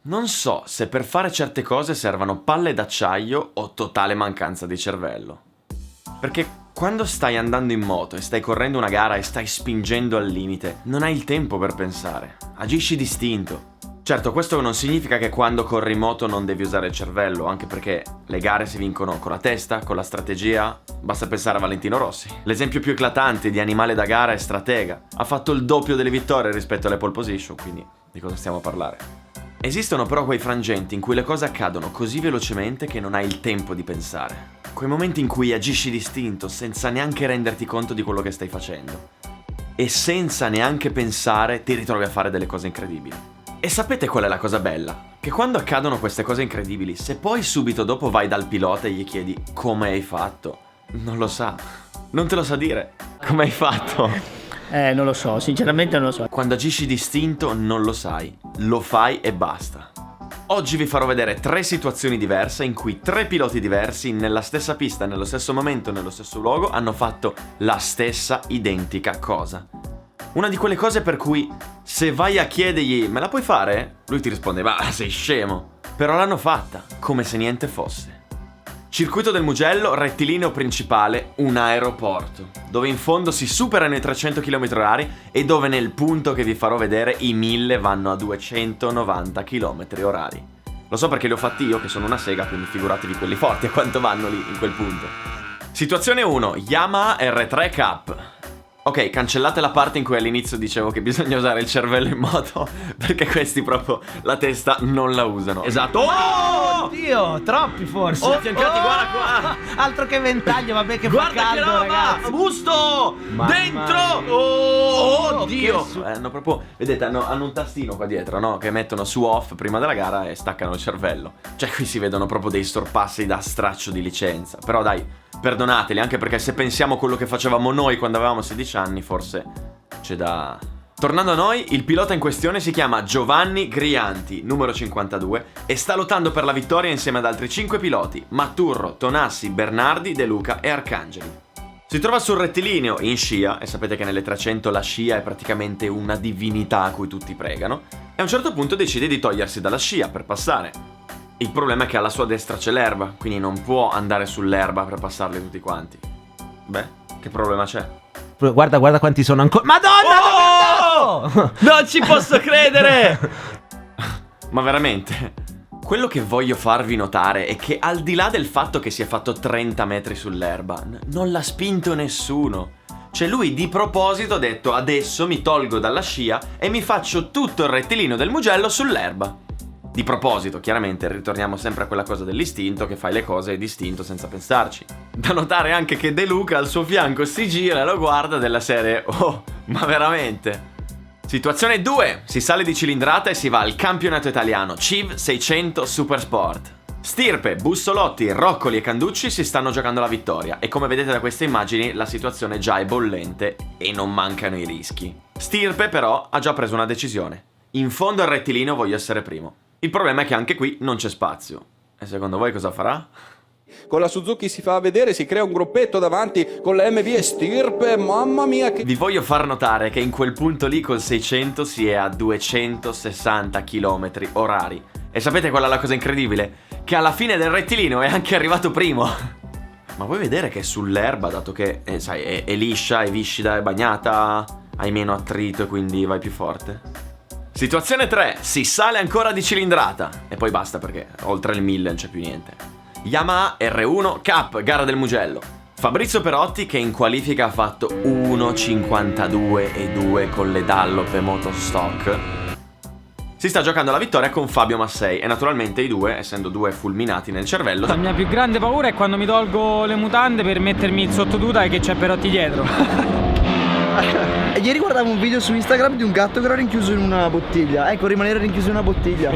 Non so se per fare certe cose servano palle d'acciaio o totale mancanza di cervello. Perché quando stai andando in moto e stai correndo una gara e stai spingendo al limite, non hai il tempo per pensare. Agisci d'istinto. Certo, questo non significa che quando corri in moto non devi usare il cervello, anche perché le gare si vincono con la testa, con la strategia. Basta pensare a Valentino Rossi. L'esempio più eclatante di animale da gara è stratega. Ha fatto il doppio delle vittorie rispetto alle pole position, quindi di cosa stiamo a parlare? Esistono però quei frangenti in cui le cose accadono così velocemente che non hai il tempo di pensare. Quei momenti in cui agisci d'istinto senza neanche renderti conto di quello che stai facendo. E senza neanche pensare ti ritrovi a fare delle cose incredibili. E sapete qual è la cosa bella? Che quando accadono queste cose incredibili, se poi subito dopo vai dal pilota e gli chiedi come hai fatto, non lo sa. Non te lo sa dire. Come hai fatto? Non lo so, sinceramente non lo so. Quando agisci d'istinto non lo sai, lo fai e basta. Oggi vi farò vedere 3 situazioni diverse in cui 3 piloti diversi nella stessa pista, nello stesso momento, nello stesso luogo hanno fatto la stessa identica cosa. Una di quelle cose per cui se vai a chiedergli "me la puoi fare?", lui ti risponde "ma sei scemo". Però l'hanno fatta, come se niente fosse. Circuito del Mugello, rettilineo principale, un aeroporto, dove in fondo si superano i 300 km/h e dove nel punto che vi farò vedere i 1000 vanno a 290 km/h. Lo so perché li ho fatti io, che sono una sega, quindi figuratevi quelli forti a quanto vanno lì in quel punto. Situazione 1, Yamaha R3 Cup. Ok, cancellate la parte in cui all'inizio dicevo che bisogna usare il cervello in moto, perché questi proprio la testa non la usano. Esatto. Oh! Oddio, troppi forse. Oh, fiancati, guarda qua. Altro che ventaglio, vabbè che Guarda fa che caldo, roba! ragazzi. Busto! Mamma Dentro! mia. Oh, oddio! che su- Hanno proprio, vedete, hanno un tastino qua dietro, no? Che mettono su off prima della gara e staccano il cervello. Cioè qui si vedono proprio dei sorpassi da straccio di licenza. Però dai, perdonateli, anche perché se pensiamo a quello che facevamo noi quando avevamo 16 anni, forse c'è da... Tornando a noi, il pilota in questione si chiama Giovanni Grianti, numero 52, e sta lottando per la vittoria insieme ad altri 5 piloti, Matturro, Tonassi, Bernardi, De Luca e Arcangeli. Si trova sul rettilineo, in scia, e sapete che nelle 300 la scia è praticamente una divinità a cui tutti pregano, e a un certo punto decide di togliersi dalla scia per passare. Il problema è che alla sua destra c'è l'erba, quindi non può andare sull'erba per passarli tutti quanti. Beh, che problema c'è? Guarda quanti sono ancora. Madonna! Oh! Non ci posso credere! Ma veramente? Quello che voglio farvi notare è che al di là del fatto che si è fatto 30 metri sull'erba, non l'ha spinto nessuno. Cioè lui di proposito ha detto adesso mi tolgo dalla scia e mi faccio tutto il rettilineo del Mugello sull'erba. Di proposito, chiaramente, ritorniamo sempre a quella cosa dell'istinto, che fai le cose d'istinto senza pensarci. Da notare anche che De Luca al suo fianco si gira e lo guarda della serie "oh, ma veramente?". Situazione 2, si sale di cilindrata e si va al campionato italiano CIV 600 Supersport. Stirpe, Bussolotti, Roccoli e Canducci si stanno giocando la vittoria e come vedete da queste immagini la situazione già è bollente e non mancano i rischi. Stirpe però ha già preso una decisione. In fondo al rettilineo voglio essere primo. Il problema è che anche qui non c'è spazio. E secondo voi cosa farà? Con la Suzuki si fa vedere, si crea un gruppetto davanti con la MV e Stirpe, mamma mia che... Vi voglio far notare che in quel punto lì col 600 si è a 260 km/h. E sapete qual è la cosa incredibile? Che alla fine del rettilineo è anche arrivato primo. Ma vuoi vedere che sull'erba, dato che sai, è liscia, è viscida, è bagnata, hai meno attrito e quindi vai più forte? Situazione 3, si sale ancora di cilindrata. E poi basta perché oltre il 1000 non c'è più niente. Yamaha R1 Cup, gara del Mugello. Fabrizio Perotti che in qualifica ha fatto 1.52.2 con le Dunlop e Motostock. Si sta giocando la vittoria con Fabio Massei e naturalmente i due, essendo due fulminati nel cervello... La mia più grande paura è quando mi tolgo le mutande per mettermi il sottotuta e che c'è Perotti dietro. Ieri guardavo un video su Instagram di un gatto che era rinchiuso in una bottiglia. Ecco, rimanere rinchiuso in una bottiglia.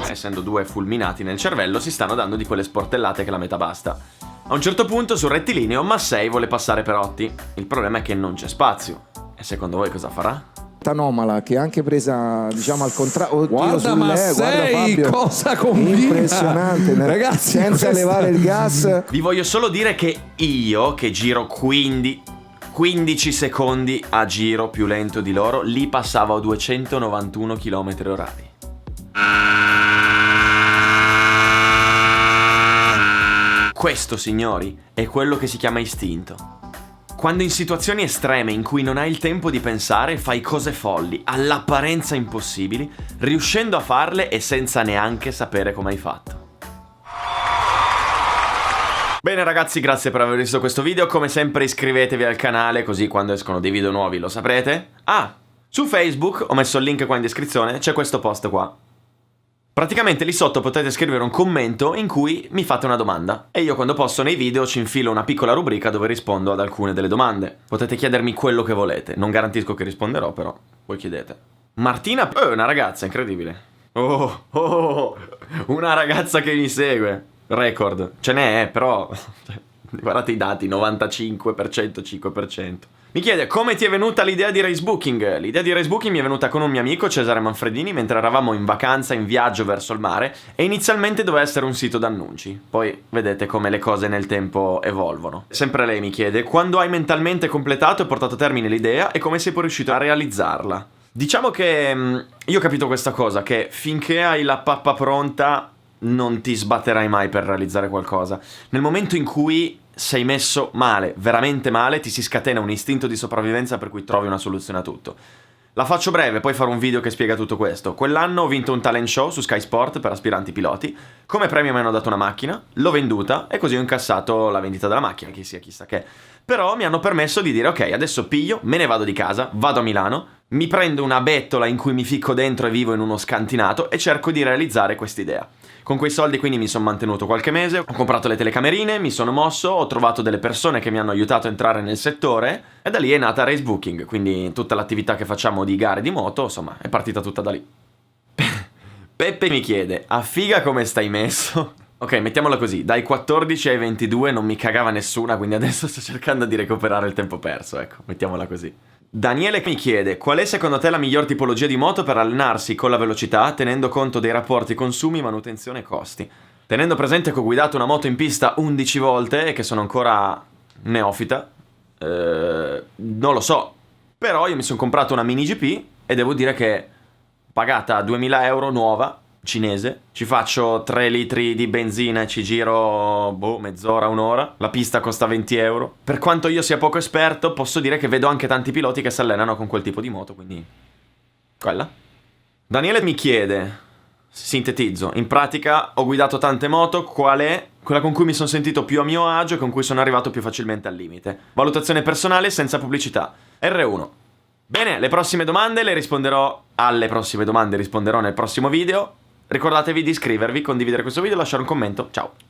Essendo due fulminati nel cervello si stanno dando di quelle sportellate che la metà basta. A un certo punto sul rettilineo Massei vuole passare Perotti. Il problema è che non c'è spazio. E secondo voi cosa farà? Anomala che è anche presa diciamo al contrario. Guarda Massei, cosa combina! Impressionante, ragazzi, senza levare il gas. Vi voglio solo dire che io, che giro 15 secondi a giro più lento di loro, li passavo a 291 km/h. Questo, signori, è quello che si chiama istinto. Quando in situazioni estreme in cui non hai il tempo di pensare, fai cose folli, all'apparenza impossibili, riuscendo a farle e senza neanche sapere come hai fatto. Bene ragazzi, grazie per aver visto questo video. Come sempre iscrivetevi al canale, così quando escono dei video nuovi lo saprete. Ah, su Facebook, ho messo il link qua in descrizione, c'è questo post qua. Praticamente lì sotto potete scrivere un commento in cui mi fate una domanda e io quando posto nei video ci infilo una piccola rubrica dove rispondo ad alcune delle domande. Potete chiedermi quello che volete, non garantisco che risponderò, però voi chiedete. Martina è una ragazza, incredibile. Oh, una ragazza che mi segue. Record, ce n'è, però guardate i dati, 95%, 5%. Mi chiede come ti è venuta l'idea di Racebooking. L'idea di Racebooking mi è venuta con un mio amico, Cesare Manfredini, mentre eravamo in vacanza, in viaggio verso il mare, e inizialmente doveva essere un sito d'annunci. Poi vedete come le cose nel tempo evolvono. Sempre lei mi chiede quando hai mentalmente completato e portato a termine l'idea e come sei poi riuscito a realizzarla. Diciamo che io ho capito questa cosa, che finché hai la pappa pronta non ti sbatterai mai per realizzare qualcosa. Nel momento in cui sei messo male, veramente male, ti si scatena un istinto di sopravvivenza per cui trovi una soluzione a tutto. La faccio breve, poi farò un video che spiega tutto questo. Quell'anno ho vinto un talent show su Sky Sport per aspiranti piloti. Come premio mi hanno dato una macchina, l'ho venduta e così ho incassato la vendita della macchina, chi sia chissà che. Però mi hanno permesso di dire ok, adesso piglio, me ne vado di casa, vado a Milano, mi prendo una bettola in cui mi ficco dentro e vivo in uno scantinato e cerco di realizzare quest'idea. Con quei soldi quindi mi sono mantenuto qualche mese, ho comprato le telecamerine, mi sono mosso, ho trovato delle persone che mi hanno aiutato a entrare nel settore e da lì è nata Racebooking, quindi tutta l'attività che facciamo di gare di moto, insomma, è partita tutta da lì. Peppe mi chiede, a figa come stai messo? Ok, mettiamola così, dai 14 ai 22 non mi cagava nessuna, quindi adesso sto cercando di recuperare il tempo perso, ecco, mettiamola così. Daniele mi chiede, qual è secondo te la miglior tipologia di moto per allenarsi con la velocità, tenendo conto dei rapporti consumi, manutenzione e costi? Tenendo presente che ho guidato una moto in pista 11 volte e che sono ancora neofita, non lo so, però io mi sono comprato una mini GP e devo dire che pagata 2000 euro nuova, cinese, ci faccio 3 litri di benzina e ci giro, mezz'ora, un'ora, la pista costa 20 euro. Per quanto io sia poco esperto, posso dire che vedo anche tanti piloti che si allenano con quel tipo di moto, quindi quella. Daniele mi chiede, sintetizzo, in pratica ho guidato tante moto, qual è quella con cui mi sono sentito più a mio agio e con cui sono arrivato più facilmente al limite? Valutazione personale senza pubblicità. R1. Bene, alle prossime domande risponderò nel prossimo video. Ricordatevi di iscrivervi, condividere questo video e lasciare un commento. Ciao!